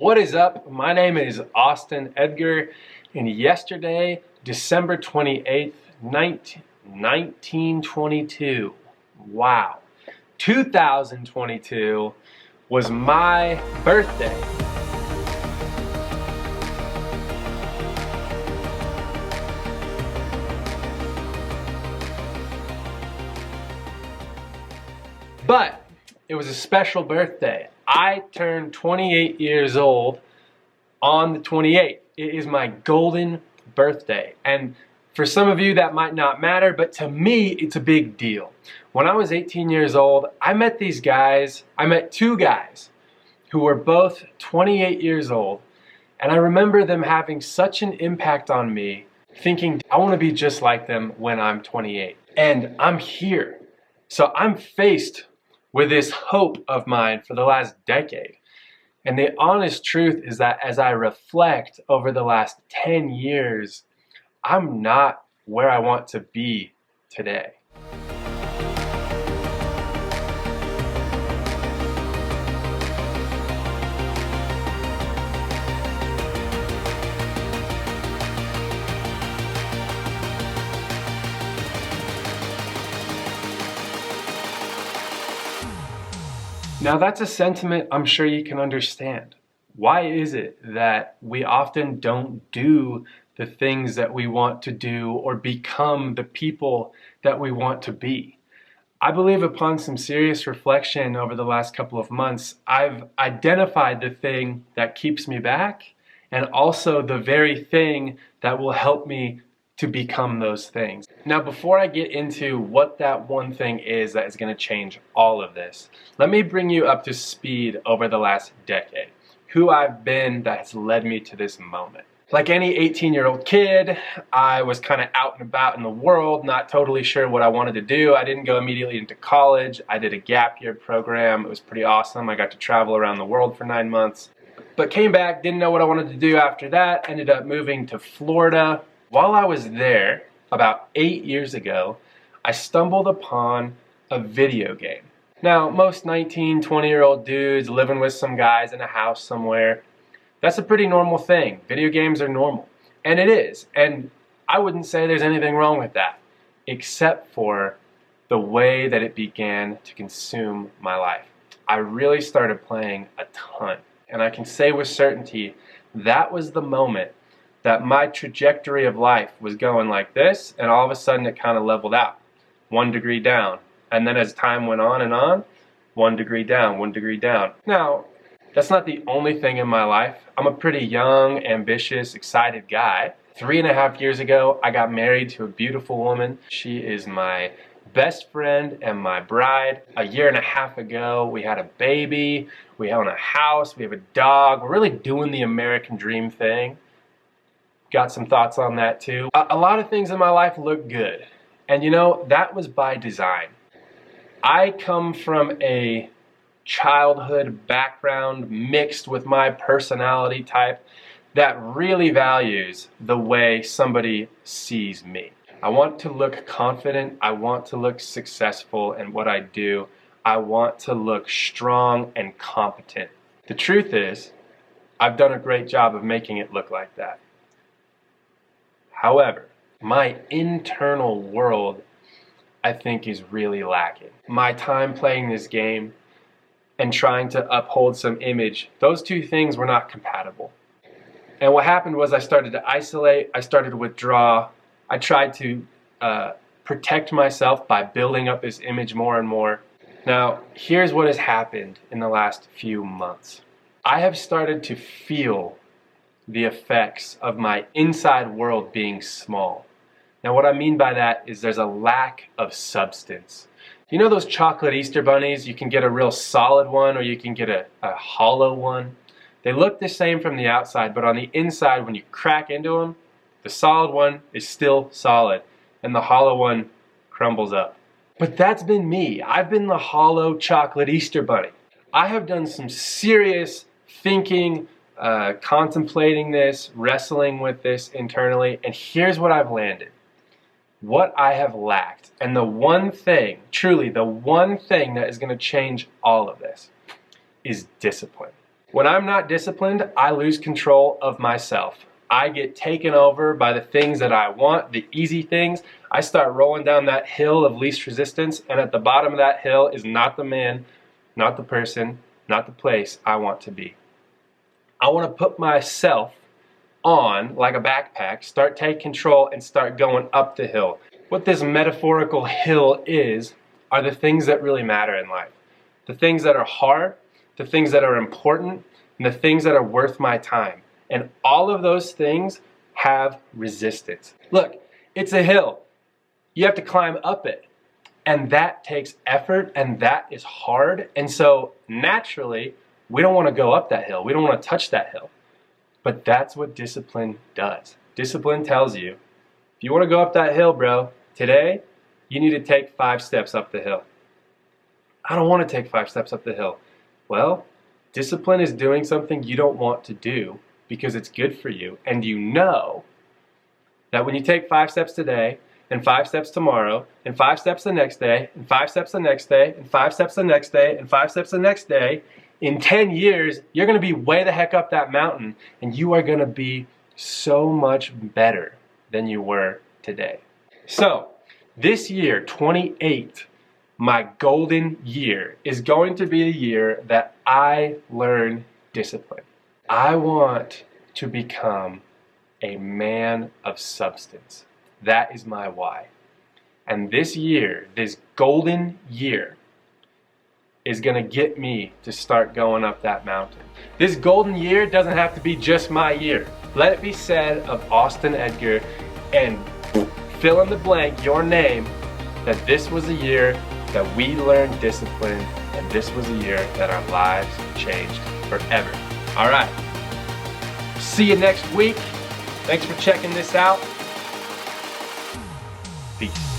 What is up? My name is Austin Edgar, and yesterday, December 28th, 1922, wow, 2022 was my birthday. But it was a special birthday. I turned 28 years old on the 28th. It is my golden birthday. And for some of you that might not matter, but to me it's a big deal. When I was 18 years old, I met two guys who were both 28 years old, and I remember them having such an impact on me, thinking I want to be just like them when I'm 28. And I'm here. So I'm faced with this hope of mine for the last decade. And the honest truth is that as I reflect over the last 10 years, I'm not where I want to be today. Now that's a sentiment I'm sure you can understand. Why is it that we often don't do the things that we want to do or become the people that we want to be? I believe upon some serious reflection over the last couple of months, I've identified the thing that keeps me back and also the very thing that will help me to become those things. Now, before I get into what that one thing is that is going to change all of this, let me bring you up to speed over the last decade. Who I've been that has led me to this moment. Like any 18-year-old kid, I was kind of out and about in the world, not totally sure what I wanted to do. I didn't go immediately into college. I did a gap year program. It was pretty awesome. I got to travel around the world for 9 months. But came back, didn't know what I wanted to do after that. Ended up moving to Florida. While I was there, about 8 years ago, I stumbled upon a video game. Now, most 19, 20-year-old dudes living with some guys in a house somewhere, that's a pretty normal thing. Video games are normal. And it is. And I wouldn't say there's anything wrong with that, except for the way that it began to consume my life. I really started playing a ton. And I can say with certainty, that was the moment that my trajectory of life was going like this, and all of a sudden it kind of leveled out. 1 degree down. And then as time went on and on, 1 degree down, 1 degree down. Now, that's not the only thing in my life. I'm a pretty young, ambitious, excited guy. 3.5 years ago, I got married to a beautiful woman. She is my best friend and my bride. 1.5 years ago, we had a baby. We own a house. We have a dog. We're really doing the American dream thing. Got some thoughts on that too. A lot of things in my life look good. And you know, that was by design. I come from a childhood background mixed with my personality type that really values the way somebody sees me. I want to look confident. I want to look successful in what I do. I want to look strong and competent. The truth is, I've done a great job of making it look like that. However, my internal world, I think, is really lacking. My time playing this game and trying to uphold some image, those two things were not compatible. And what happened was I started to isolate, I started to withdraw, I tried to protect myself by building up this image more and more. Now, here's what has happened in the last few months. I have started to feel the effects of my inside world being small. Now what I mean by that is there's a lack of substance. You know those chocolate Easter bunnies? You can get a real solid one or you can get a hollow one. They look the same from the outside, but on the inside when you crack into them, the solid one is still solid and the hollow one crumbles up. But that's been me. I've been the hollow chocolate Easter bunny. I have done some serious thinking, contemplating this, wrestling with this internally, and here's what I've landed. What I have lacked, and the one thing, truly the one thing that is going to change all of this, is discipline. When I'm not disciplined, I lose control of myself. I get taken over by the things that I want, the easy things. I start rolling down that hill of least resistance, and at the bottom of that hill is not the man, not the person, not the place I want to be. I want to put myself on like a backpack, start taking control, and start going up the hill. What this metaphorical hill is are the things that really matter in life. The things that are hard, the things that are important, and the things that are worth my time. And all of those things have resistance. Look, it's a hill. You have to climb up it. And that takes effort, and that is hard. And so naturally, we don't want to go up that hill. We don't want to touch that hill. But that's what discipline does. Discipline tells you, if you want to go up that hill, bro, today, you need to take 5 steps up the hill. I don't want to take 5 steps up the hill. Well, discipline is doing something you don't want to do because it's good for you. And you know that when you take 5 steps today, and 5 steps tomorrow, and 5 steps the next day, and 5 steps the next day, and 5 steps the next day, and 5 steps the next day, in 10 years, you're going to be way the heck up that mountain, and you are going to be so much better than you were today. So, this year, 28, my golden year, is going to be a year that I learn discipline. I want to become a man of substance. That is my why. And this year, this golden year, is going to get me to start going up that mountain. This golden year doesn't have to be just my year. Let it be said of Austin Edgar and fill in the blank, your name, that this was a year that we learned discipline, and this was a year that our lives changed forever. All right. See you next week. Thanks for checking this out. Peace.